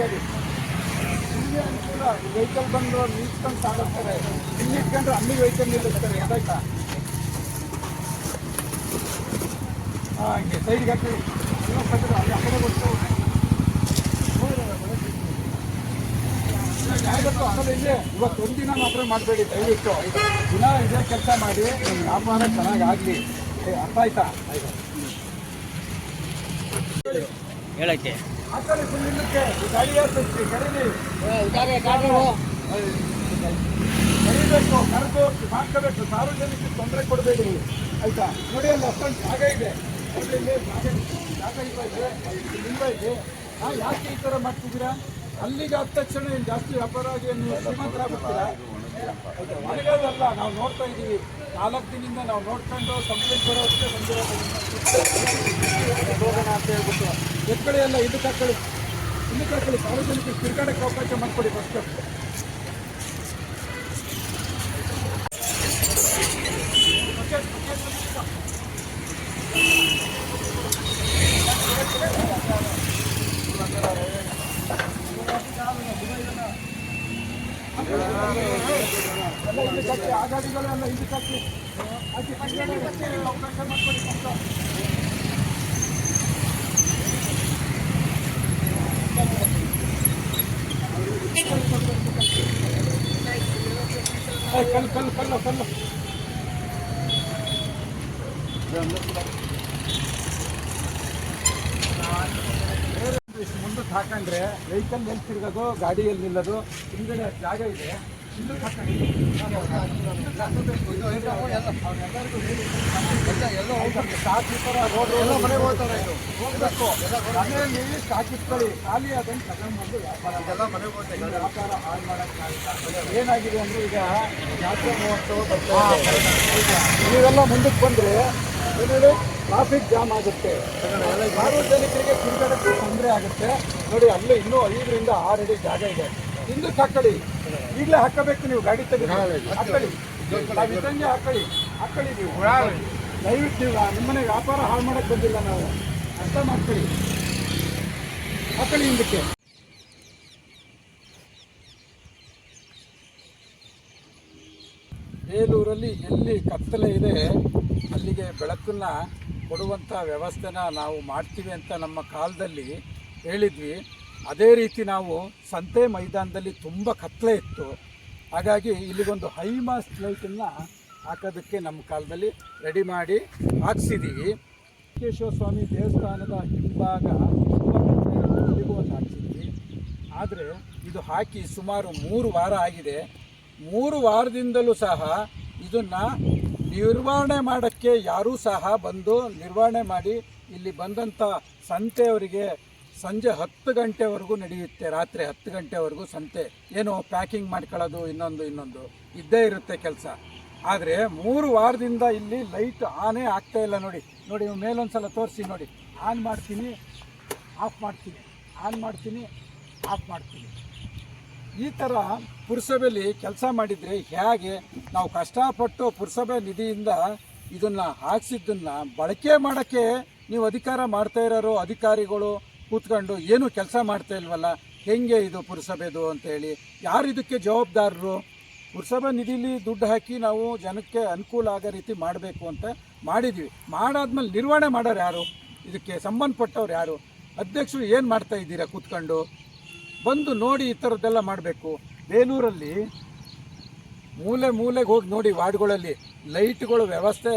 ಗಾಡಿ ಇಲ್ಲಿ ಅನುಕೂಲ. ವೆಹಿಕಲ್ ಬಂದು ನಿಲ್ಸ್ಕೊಂಡು ಸಾಗಿಸ್ತಾರೆ, ಇಲ್ಲಿ ಇಟ್ಕೊಂಡ್ರೆ ಅಲ್ಲಿ ವೆಹಿಕಲ್ ನಿಲ್ಲಿಸ್ತಾರೆ. ಅದಾಯ್ತಾ? ಹಂಗೆ ಸೈಡ್ಗೆ ಹಾಕ್ತೀವಿ. ಅಲ್ಲಿ ಆ ಕಡೆ ಕೊಟ್ಟು ಆಮೇಲೆ ಇಲ್ಲಿ ಇವತ್ತು ಒಂದಿನ ಮಾತ್ರ ಮಾಡಬೇಡಿ, ದಯವಿಟ್ಟು ದಿನ ಇದೇ ಕೆಲಸ ಮಾಡಿ ನಿಮ್ಮ ವ್ಯಾಪಾರ ಚೆನ್ನಾಗಾಗಲಿ. ಅರ್ಥ ಆಯ್ತಾ? ಹೇಳಕ್ಕೆ ಆ ಕಡೆ ಸುಮ್ಮನೆ ಗಾಡಿ ಕರಿಬೇಕು, ಕರೆದು ಮಾಡ್ಕೋಬೇಕು. ಸಾರ್ವಜನಿಕರಿಗೆ ತೊಂದರೆ ಕೊಡಬೇಡಿ, ಆಯ್ತಾ? ನೋಡಿ ಅಲ್ಲಿ ಅಷ್ಟೊಂದು ಜಾಗ ಇದೆ, ಜಾಗ ಇದೆ, ತುಂಬ ಇದೆ. ಯಾಕೆ ಈ ಥರ ಮಾಡ್ತಿದ್ದೀರಾ? ಅಲ್ಲಿಗೆ ಆದ ತಕ್ಷಣ ಏನು ಜಾಸ್ತಿ ವ್ಯಾಪಾರ ಆಗಿ ನೀವು ಶ್ರೀಮಂತರಾಗ್ಬಿಡ್ತೀರಾ? ಮನೆಗಳಲ್ಲ, ನಾವು ನೋಡ್ತಾ ಇದ್ದೀವಿ. 4 ದಿನದಿಂದ ನಾವು ನೋಡ್ಕೊಂಡು ಕಂಪ್ಲೇಂಟ್ ಬರೋಷ್ಟೇ ಬಂದಿರೋದು ಹೋಗೋಣ ಅಂತ ಹೇಳ್ಬಿಟ್ಟು. ಎತ್ಕಳಿ ಎಲ್ಲ ಇದಕ್ಕೆ ಹಾಕೊಳ್ಳಿ, ಸಾರ್ವಜನಿಕರಿಗೆ ತಿರ್ಗಾಡಕ್ಕೆ ಅವಕಾಶ ಮಾಡಿಕೊಡಿ ಫಸ್ಟ್. ಎಲ್ಲ ಇದಕ್ಕೆ ಹಾಕಿ, ಆ ಗಾಡಿಗಳೆಲ್ಲ ಇದಕ್ಕೆ ಹಾಕಿ ಅವಕಾಶ ಮಾಡಿಕೊಡಿ ಫಸ್ಟ್. ಕಲ್ಲು ಮುಂದಕ್ಕೆ ಹಾಕೊಂಡ್ರೆ ವೆಹಿಕಲ್ ಎಲ್ಲಿ ತಿರ್ಗೋದು, ಗಾಡಿ ಎಲ್ಲಿ ನಿಲ್ಲೋದು? ಹಿಂದ್ಗಡೆ ಜಾಗ ಇದೆ, ಹಿಂದಕ್ಕೆ ಹಾಕೊಂಡು ಸಾಕಿತರ ರೋಡ್ ಮನೆಗೆ ಹೋಗ್ತಾರೆ. ಹೋಗ್ಬೇಕು, ಮನೆಯಲ್ಲಿ ಸಾಕಿಸ್ಕೊಳ್ಳಿ. ಖಾಲಿ ಅದನ್ನು ತಗೊಂಡ್ಬಂದು ವ್ಯಾಪಾರ ಹಾಳು ಮಾಡೋಕ್ಕಾಗಲ್ಲ. ಏನಾಗಿದೆ ಅಂದರೆ ಈಗ ಜಾತ್ರೆ ಮಹೋತ್ಸವ ನೀವೆಲ್ಲ ಮುಂದಕ್ಕೆ ಬಂದರೆ ಏನೇಳಿ ಟ್ರಾಫಿಕ್ ಜಾಮ್ ಆಗುತ್ತೆ, ಸಾರ್ವಜನಿಕರಿಗೆ ತಿರುಗಾಡಕ್ಕೆ ತೊಂದರೆ ಆಗುತ್ತೆ. ನೋಡಿ ಅಲ್ಲೇ ಇನ್ನೂ 5 ರಿಂದ 6 ಅಡಿ ಜಾಗ ಇದೆ, ಹಿಂದಕ್ಕೆ ಹಾಕೊಳ್ಳಿ. ಈಗಲೇ ಹಾಕಬೇಕು, ನೀವು ಗಾಡಿ ತೆಗೆದು ಹಾಕೊಳ್ಳಿ, ನಾವು ಇದ್ದಂಗೆ ಹಾಕೊಳ್ಳಿ ನೀವು. ದಯವಿಟ್ಟು ನೀವು ನಿಮ್ಮನೆ ವ್ಯಾಪಾರ ಹಾಳು ಮಾಡೋಕ್ಕೆ ಬಂದಿಲ್ಲ, ನಾವು ಅರ್ಥ ಮಾಡ್ಕೊಳ್ಳಿ. ಹಾಕೊಳ್ಳಿ ಹಿಂದಕ್ಕೆ. ಬೇಲೂರಲ್ಲಿ ಎಲ್ಲಿ ಕತ್ತಲೆ ಇದೆ ಅಲ್ಲಿಗೆ ಬೆಳಕನ್ನು ಕೊಡುವಂಥ ವ್ಯವಸ್ಥೆನ ನಾವು ಮಾಡ್ತೀವಿ ಅಂತ ನಮ್ಮ ಕಾಲದಲ್ಲಿ ಹೇಳಿದ್ವಿ. ಅದೇ ರೀತಿ ನಾವು ಸಂತೆ ಮೈದಾನದಲ್ಲಿ ತುಂಬ ಕತ್ತಲೆ ಇತ್ತು, ಹಾಗಾಗಿ ಇಲ್ಲಿಗೊಂದು ಹೈಮಾಸ್ಟ್ ಲೈಟನ್ನು ಹಾಕೋದಕ್ಕೆ ನಮ್ಮ ಕಾಲದಲ್ಲಿ ರೆಡಿ ಮಾಡಿ ಹಾಕ್ಸಿದ್ದೀವಿ. ವೆಂಕಟೇಶ್ವರ ಸ್ವಾಮಿ ದೇವಸ್ಥಾನದ ಹಿಂಭಾಗ ಇಲ್ಲಿಗೂ ಒಂದು ಹಾಕ್ಸಿದ್ವಿ. ಆದರೆ ಇದು ಹಾಕಿ ಸುಮಾರು 3 ವಾರ ಆಗಿದೆ. 3 ವಾರದಿಂದಲೂ ಸಹ ಇದನ್ನು ನಿರ್ವಹಣೆ ಮಾಡೋಕ್ಕೆ ಯಾರೂ ಸಹ ಬಂದು ನಿರ್ವಹಣೆ ಮಾಡಿ ಇಲ್ಲಿ ಬಂದಂಥ ಸಂತೆಯವರಿಗೆ ಸಂಜೆ 10 ಗಂಟೆವರೆಗೂ ನಡೆಯುತ್ತೆ. ರಾತ್ರಿ 10 ಗಂಟೆವರೆಗೂ ಸಂತೆ, ಏನು ಪ್ಯಾಕಿಂಗ್ ಮಾಡ್ಕೊಳ್ಳೋದು ಇನ್ನೊಂದು ಇದ್ದೇ ಇರುತ್ತೆ ಕೆಲಸ. ಆದರೆ 3 ವಾರದಿಂದ ಇಲ್ಲಿ ಲೈಟ್ ಆನೇ ಆಗ್ತಾ ಇಲ್ಲ. ನೋಡಿ ಮೇಲೊಂದು ಸಲ ತೋರಿಸಿ ನೋಡಿ. ಆನ್ ಮಾಡ್ತೀನಿ, ಆಫ್ ಮಾಡ್ತೀನಿ, ಆನ್ ಮಾಡ್ತೀನಿ, ಆಫ್ ಮಾಡ್ತೀನಿ. ಈ ಥರ ಪುರಸಭೆಯಲ್ಲಿ ಕೆಲಸ ಮಾಡಿದರೆ ಹೇಗೆ? ನಾವು ಕಷ್ಟಪಟ್ಟು ಪುರಸಭೆ ನಿಧಿಯಿಂದ ಇದನ್ನು ಹಾಕ್ಸಿದ್ದನ್ನು ಬಳಕೆ ಮಾಡೋಕ್ಕೆ ನೀವು ಅಧಿಕಾರ ಮಾಡ್ತಾ ಇರೋರು ಅಧಿಕಾರಿಗಳು ಕೂತ್ಕೊಂಡು ಏನು ಕೆಲಸ ಮಾಡ್ತಾ ಇಲ್ವಲ್ಲ, ಹೆಂಗೆ ಇದು ಪುರಸಭೆದು ಅಂತೇಳಿ? ಯಾರು ಇದಕ್ಕೆ ಜವಾಬ್ದಾರರು? ಪುರಸಭೆ ನಿಧಿಲಿ ದುಡ್ಡು ಹಾಕಿ ನಾವು ಜನಕ್ಕೆ ಅನುಕೂಲ ಆಗೋ ರೀತಿ ಮಾಡಬೇಕು ಅಂತ ಮಾಡಿದ್ವಿ. ಮಾಡಾದ್ಮೇಲೆ ನಿರ್ವಹಣೆ ಮಾಡೋರು ಯಾರು? ಇದಕ್ಕೆ ಸಂಬಂಧಪಟ್ಟವ್ರು ಯಾರು? ಅಧ್ಯಕ್ಷರು ಏನು ಮಾಡ್ತಾ ಇದ್ದೀರಾ ಕೂತ್ಕೊಂಡು? ಬಂದು ನೋಡಿ, ಈ ಥರದ್ದೆಲ್ಲ ಮಾಡಬೇಕು. ಬೇಲೂರಲ್ಲಿ ಮೂಲೆಗೆ ಹೋಗಿ ನೋಡಿ, ವಾರ್ಡ್ಗಳಲ್ಲಿ ಲೈಟ್ಗಳು ವ್ಯವಸ್ಥೆ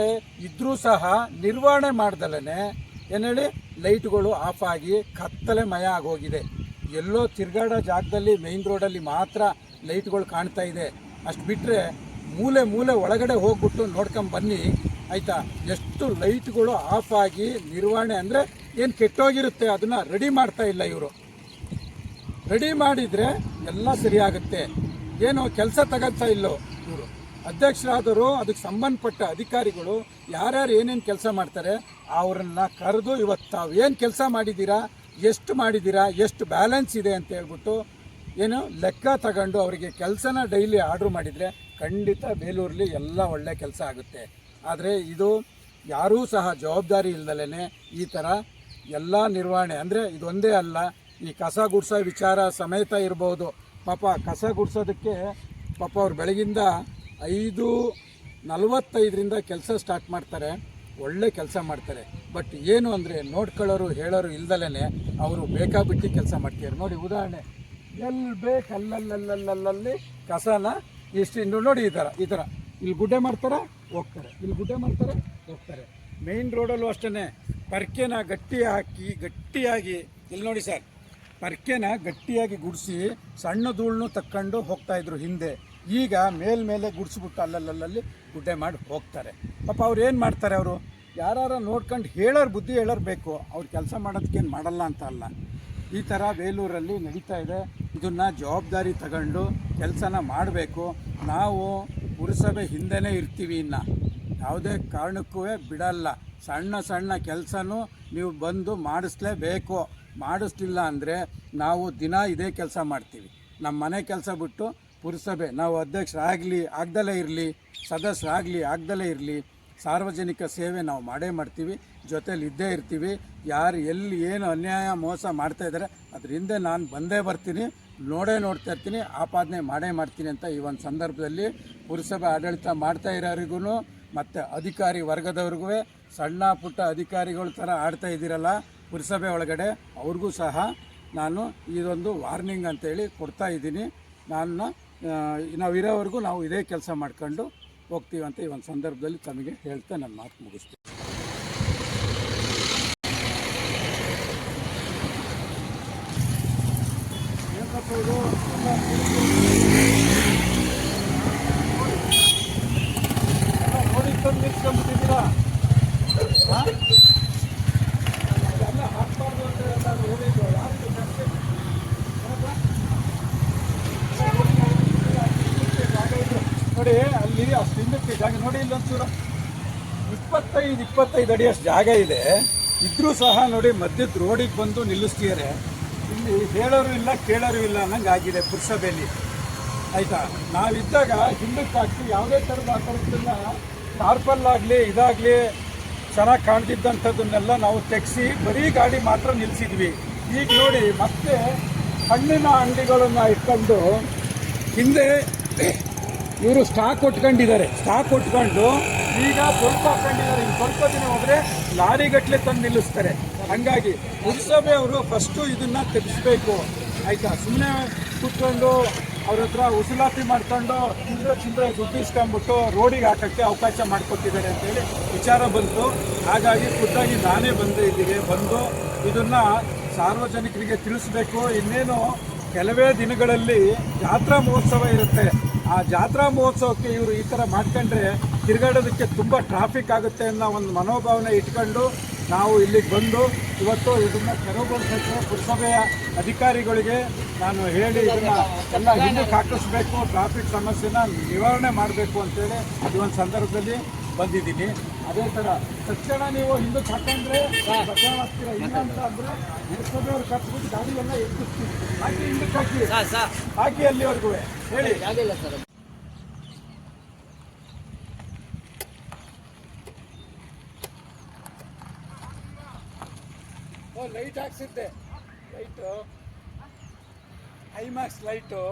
ಇದ್ದರೂ ಸಹ ನಿರ್ವಹಣೆ ಮಾಡ್ದಲೇ ಏನೇಳಿ ಲೈಟ್ಗಳು ಆಫ್ ಆಗಿ ಕತ್ತಲೆ ಮಯ ಆಗೋಗಿದೆ. ಎಲ್ಲೋ ತಿರ್ಗಾಡೋ ಜಾಗದಲ್ಲಿ ಮೇಯ್ನ್ ರೋಡಲ್ಲಿ ಮಾತ್ರ ಲೈಟ್ಗಳು ಕಾಣ್ತಾ ಇದೆ. ಅಷ್ಟು ಬಿಟ್ಟರೆ ಮೂಲೆ ಒಳಗಡೆ ಹೋಗ್ಬಿಟ್ಟು ನೋಡ್ಕೊಂಬನ್ನಿ, ಆಯಿತಾ? ಎಷ್ಟು ಲೈಟ್ಗಳು ಆಫ್ ಆಗಿ ನಿರ್ವಹಣೆ ಅಂದರೆ ಏನು ಕೆಟ್ಟೋಗಿರುತ್ತೆ, ಅದನ್ನು ರೆಡಿ ಮಾಡ್ತಾ ಇಲ್ಲ ಇವರು. ರೆಡಿ ಮಾಡಿದರೆ ಎಲ್ಲ ಸರಿಯಾಗುತ್ತೆ. ಏನು ಕೆಲಸ ತಗೋತಾ ಇಲ್ಲೋ ಇವರು ಅಧ್ಯಕ್ಷರಾದರು, ಅದಕ್ಕೆ ಸಂಬಂಧಪಟ್ಟ ಅಧಿಕಾರಿಗಳು ಯಾರ್ಯಾರು ಏನೇನು ಕೆಲಸ ಮಾಡ್ತಾರೆ ಅವರನ್ನು ಕರೆದು ಇವತ್ತು ತಾವು ಏನು ಕೆಲಸ ಮಾಡಿದ್ದೀರಾ, ಎಷ್ಟು ಮಾಡಿದ್ದೀರಾ, ಎಷ್ಟು ಬ್ಯಾಲೆನ್ಸ್ ಇದೆ ಅಂತ ಹೇಳ್ಬಿಟ್ಟು ಏನು ಲೆಕ್ಕ ತಗೊಂಡು ಅವರಿಗೆ ಕೆಲಸನ ಡೈಲಿ ಆರ್ಡ್ರ್ ಮಾಡಿದರೆ ಖಂಡಿತ ಬೇಲೂರಲ್ಲಿ ಎಲ್ಲ ಒಳ್ಳೆ ಕೆಲಸ ಆಗುತ್ತೆ. ಆದರೆ ಇದು ಯಾರೂ ಸಹ ಜವಾಬ್ದಾರಿ ಇಲ್ದಲೇ ಈ ಥರ ಎಲ್ಲ ನಿರ್ವಹಣೆ ಅಂದರೆ ಇದೊಂದೇ ಅಲ್ಲ, ಈ ಕಸ ಗುಡಿಸೋ ವಿಚಾರ ಸಮೇತ ಇರ್ಬೋದು. ಪಾಪ ಕಸ ಗುಡಿಸೋದಕ್ಕೆ ಪಾಪ ಅವ್ರು ಬೆಳಗಿಂದ 5:45ರಿಂದ ಕೆಲಸ ಸ್ಟಾರ್ಟ್ ಮಾಡ್ತಾರೆ. ಒಳ್ಳೆ ಕೆಲಸ ಮಾಡ್ತಾರೆ. ಬಟ್ ಏನು ಅಂದರೆ ನೋಡ್ಕೊಳ್ಳೋರು ಹೇಳೋರು ಇಲ್ದಲೇ ಅವರು ಬೇಕಾಬಿಟ್ಟು ಕೆಲಸ ಮಾಡ್ತಾರೆ. ನೋಡಿ ಉದಾಹರಣೆ, ಎಲ್ಲಿ ಬೇಕು ಅಲ್ಲಲ್ಲಿ ಕಸನ ಇಷ್ಟು ನೋಡಿ ಈ ಥರ ಇಲ್ಲಿ ಗುಡ್ಡೆ ಮಾಡ್ತಾರೆ ಹೋಗ್ತಾರೆ, ಇಲ್ಲಿ ಗುಡ್ಡೆ ಮಾಡ್ತಾರೆ ಹೋಗ್ತಾರೆ. ಮೇಯ್ನ್ ರೋಡಲ್ಲೂ ಅಷ್ಟೇ ಪರ್ಕೆನ ಗಟ್ಟಿಯಾಗಿ ಇಲ್ಲಿ ನೋಡಿ ಸರ್, ಪರ್ಕೆನ ಗಟ್ಟಿಯಾಗಿ ಗುಡಿಸಿ ಸಣ್ಣ ಧೂಳನ್ನು ತಕ್ಕೊಂಡು ಹೋಗ್ತಾಯಿದ್ರು ಹಿಂದೆ. ಈಗ ಮೇಲ್ಮೇಲೆ ಗುಡಿಸ್ಬಿಟ್ಟು ಅಲ್ಲಲ್ಲಿ ಗುಡ್ಡೆ ಮಾಡಿ ಹೋಗ್ತಾರೆ. ಪಾಪ ಅವ್ರು ಏನು ಮಾಡ್ತಾರೆ, ಅವರು ಯಾರು ನೋಡ್ಕೊಂಡು ಹೇಳೋರು ಬುದ್ಧಿ ಹೇಳೋರು ಬೇಕು, ಅವ್ರು ಕೆಲಸ ಮಾಡೋದಕ್ಕೇನು ಮಾಡಲ್ಲ ಅಂತ ಅಲ್ಲ. ಈ ಥರ ಬೇಲೂರಲ್ಲಿ ನಡೀತಾ ಇದೆ. ಇದನ್ನು ಜವಾಬ್ದಾರಿ ತಗೊಂಡು ಕೆಲಸನ ಮಾಡಬೇಕು. ನಾವು ಪುರಸಭೆ ಹಿಂದೆನೇ ಇರ್ತೀವಿ, ಇನ್ನು ಯಾವುದೇ ಕಾರಣಕ್ಕೂ ಬಿಡಲ್ಲ. ಸಣ್ಣ ಕೆಲಸನೂ ನೀವು ಬಂದು ಮಾಡಿಸ್ಲೇಬೇಕು. ಮಾಡಿಸ್ಲಿಲ್ಲ ಅಂದರೆ ನಾವು ದಿನ ಇದೇ ಕೆಲಸ ಮಾಡ್ತೀವಿ. ನಮ್ಮ ಮನೆ ಕೆಲಸ ಬಿಟ್ಟು ಪುರಸಭೆ ನಾವು ಅಧ್ಯಕ್ಷರಾಗಲಿ ಆಗ್ದಲೇ ಇರಲಿ, ಸದಸ್ಯರಾಗಲಿ ಆಗ್ದಲೇ ಇರಲಿ, ಸಾರ್ವಜನಿಕ ಸೇವೆ ನಾವು ಮಾಡೇ ಮಾಡ್ತೀವಿ, ಜೊತೇಲಿ ಇದ್ದೇ ಇರ್ತೀವಿ. ಯಾರು ಎಲ್ಲಿ ಏನು ಅನ್ಯಾಯ ಮೋಸ ಮಾಡ್ತಾಯಿದ್ದಾರೆ ಅದ್ರ ಹಿಂದೆ ನಾನು ಬಂದೇ ಬರ್ತೀನಿ, ನೋಡ್ತಾ ಇರ್ತೀನಿ, ಆಪಾದನೆ ಮಾಡೇ ಮಾಡ್ತೀನಿ ಅಂತ ಈ ಒಂದು ಸಂದರ್ಭದಲ್ಲಿ ಪುರಸಭೆ ಆಡಳಿತ ಮಾಡ್ತಾ ಇರೋರಿಗೂ ಮತ್ತು ಅಧಿಕಾರಿ ವರ್ಗದವ್ರಿಗೂ, ಸಣ್ಣ ಪುಟ್ಟ ಅಧಿಕಾರಿಗಳ ಥರ ಆಡ್ತಾ ಇದ್ದೀರಲ್ಲ ಪುರಸಭೆ ಒಳಗಡೆ, ಅವ್ರಿಗೂ ಸಹ ನಾನು ಇದೊಂದು ವಾರ್ನಿಂಗ್ ಅಂತೇಳಿ ಕೊಡ್ತಾ ಇದ್ದೀನಿ. ನಾವು ಇರೋವರೆಗೂ ನಾವು ಇದೇ ಕೆಲಸ ಮಾಡ್ಕೊಂಡು ಹೋಗ್ತೀವಿ ಅಂತ ಈ ಒಂದು ಸಂದರ್ಭದಲ್ಲಿ ತಮಗೆ ಹೇಳ್ತಾ ನನ್ನ ಮಾತು ಮುಗಿಸ್ತೀನಿ. ನೋಡಿ ತಂದು ನಿಲ್ಸ್ಕೊಂಡ್ಬಿಟ್ಟಿದ್ದೀರಾ, ಎಲ್ಲ ಹಾಕ್ಬಾರ್ದು ಅಂತ ನಾನು ಹೇಳಿದ್ದು. ಯಾರು ಜಾಗ ಇದೆ ನೋಡಿ, ಅಲ್ಲಿ ಅಷ್ಟು ಹಿಂದಕ್ಕೆ ಜಾಗ ನೋಡಿ, ಇಲ್ಲೊಂಚೂರು 25 ಅಡಿ ಅಷ್ಟು ಜಾಗ ಇದೆ. ಇದ್ರೂ ಸಹ ನೋಡಿ ಮಧ್ಯದ ರೋಡಿಗೆ ಬಂದು ನಿಲ್ಲಿಸ್ತಿದ್ದಾರೆ. ಇಲ್ಲಿ ಹೇಳೋರು ಇಲ್ಲ ಕೇಳೋರು ಇಲ್ಲ ಅನ್ನಂಗೆ ಆಗಿದೆ ಪುರಸಭೆಯಲ್ಲಿ, ಆಯಿತಾ. ನಾವಿದ್ದಾಗ ಹಿಂದಕ್ಕೆ ಹಾಕಿ ಯಾವುದೇ ಥರದ ಹಾಕೋದನ್ನ ಟಾರ್ಪಲ್ ಆಗಲಿ ಇದಾಗಲಿ ಚೆನ್ನಾಗಿ ಕಾಣ್ತಿದ್ದಂಥದ್ದನ್ನೆಲ್ಲ ನಾವು ತೆಗೆಸಿ ಬರೀ ಗಾಡಿ ಮಾತ್ರ ನಿಲ್ಲಿಸಿದ್ವಿ. ಈಗ ನೋಡಿ ಮತ್ತೆ ಹಣ್ಣಿನ ಅಂಗಡಿಗಳನ್ನು ಇಟ್ಕೊಂಡು ಹಿಂದೆ ಇವರು ಸ್ಟಾಕ್ ಕೊಟ್ಕೊಂಡಿದ್ದಾರೆ. ಸ್ಟಾಕ್ ಕೊಟ್ಕೊಂಡು ಈಗ ಸ್ವಲ್ಪ ಹಾಕೊಂಡಿದ್ದಾರೆ. ಇನ್ನು ಸ್ವಲ್ಪ ದಿನ ಹೋದರೆ ಲಾರಿಗಟ್ಟಲೆ ತಂದು ನಿಲ್ಲಿಸ್ತಾರೆ. ಹಾಗಾಗಿ ಪುರಸಭೆ ಅವರು ಫಸ್ಟು ಇದನ್ನು ತೆಗೆಸ್ಬೇಕು, ಆಯಿತಾ. ಸುಮ್ಮನೆ ಕೂತ್ಕೊಂಡು ಅವ್ರ ಹತ್ರ ಉಸುಲಾತಿ ಮಾಡ್ಕೊಂಡು ಚಿಲ್ಲರೆ ದುಡ್ಡು ಇಸ್ಕೊಂಡ್ಬಿಟ್ಟು ರೋಡಿಗೆ ಹಾಕೋಕ್ಕೆ ಅವಕಾಶ ಮಾಡಿಕೊಟ್ಟಿದ್ದಾರೆ ಅಂತೇಳಿ ವಿಚಾರ ಬಂತು. ಹಾಗಾಗಿ ಖುದ್ದಾಗಿ ನಾನೇ ಇಲ್ಲಿಗೆ ಬಂದು ಇದನ್ನು ಸಾರ್ವಜನಿಕರಿಗೆ ತಿಳಿಸ್ಬೇಕು. ಇನ್ನೇನು ಕೆಲವೇ ದಿನಗಳಲ್ಲಿ ಜಾತ್ರಾ ಮಹೋತ್ಸವ ಇರುತ್ತೆ. ಆ ಜಾತ್ರಾ ಮಹೋತ್ಸವಕ್ಕೆ ಇವರು ಈ ಥರ ಮಾಡ್ಕೊಂಡ್ರೆ ತಿರುಗಾಡೋದಕ್ಕೆ ತುಂಬ ಟ್ರಾಫಿಕ್ ಆಗುತ್ತೆ ಅನ್ನೋ ಒಂದು ಮನೋಭಾವನೆ ಇಟ್ಕೊಂಡು ನಾವು ಇಲ್ಲಿಗೆ ಬಂದು ಇವತ್ತು ಇದನ್ನು ತೆರವುಗೊಳಿಸೋಕ್ಕೆ ಪುರಸಭೆಯ ಅಧಿಕಾರಿಗಳಿಗೆ ನಾನು ಹೇಳಿ ಇದನ್ನು ಎಲ್ಲ ಹಿಂದಕ್ಕೆ ಹಾಕಿಸ್ಬೇಕು, ಟ್ರಾಫಿಕ್ ಸಮಸ್ಯೆನ ನಿವಾರಣೆ ಮಾಡಬೇಕು ಅಂತೇಳಿ ಈ ಒಂದು ಸಂದರ್ಭದಲ್ಲಿ ಬಂದಿದ್ದೀನಿ. ಅದೇ ಥರ ತಕ್ಷಣ ನೀವು ಹಿಂದಕ್ಕೆ ಹಾಕೊಂಡ್ರೆ ಬಚಾವಾಗ್ತೀರ, ಇಲ್ಲ ಅಂತ ಅಂದರೆ ಪುರಸಭೆಯವ್ರು ಕಟ್ಬಿಟ್ಟು ಗಾಡಿ ಎಲ್ಲ ಎತ್ತಿಸ್ತೀವಿ. ಹಾಕಿ ಹಿಂದಕ್ಕೆ ಹಾಕಿ ಅಲ್ಲಿವರೆಗೂ ಹೇಳಿ. ಲೈಟ್ ಹಾಕ್ಸಿದ್ದೆ, ಲೈಟು ಐಮ್ಯಾಕ್ಸ್ ಲೈಟು.